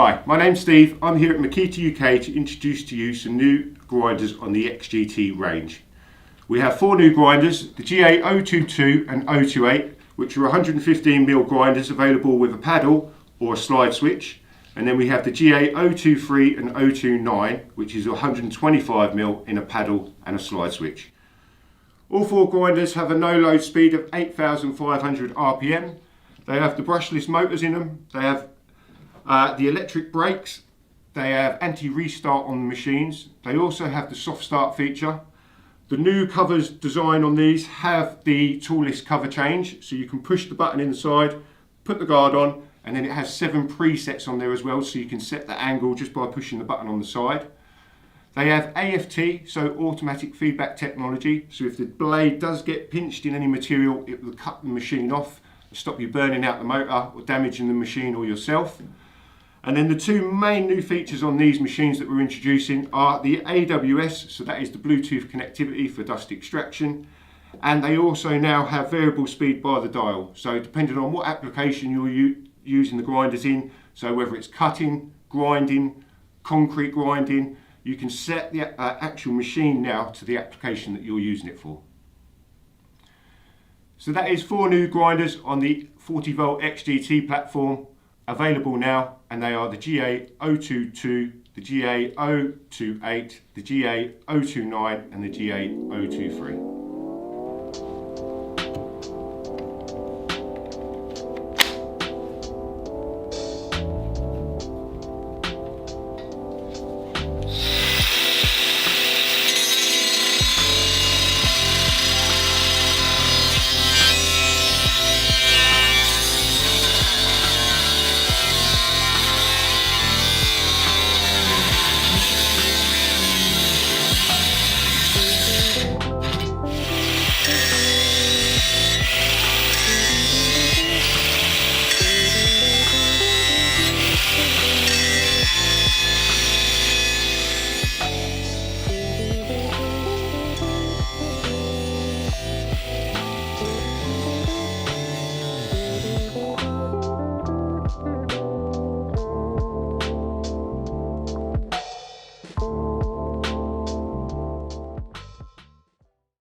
Hi, my name's Steve. I'm here at Makita UK to introduce to you some new grinders on the XGT range. We have 4 new grinders, the GA022 and 028, which are 115mm grinders available with a paddle or a slide switch. And then we have the GA023 and 029, which is 125mm in a paddle and a slide switch. All 4 grinders have a no-load speed of 8,500 RPM. They have the brushless motors in them. They have the electric brakes. They have anti-restart on the machines. They also have the soft start feature. The new covers design on these have the toolless cover change, so you can push the button inside, put the guard on, and then it has 7 presets on there as well, so you can set the angle just by pushing the button on the side. They have AFT, so automatic feedback technology, so if the blade does get pinched in any material, it will cut the machine off, stop you burning out the motor or damaging the machine or yourself. And then the 2 main new features on these machines that we're introducing are the AWS, so that is the Bluetooth connectivity for dust extraction, and they also now have variable speed by the dial, so depending on what application you're using the grinders in, so whether it's cutting, grinding, concrete grinding, you can set the actual machine now to the application that you're using it for. So that is 4 new grinders on the 40V XGT platform available now, and they are the GA022, the GA028, the GA029 and the GA023.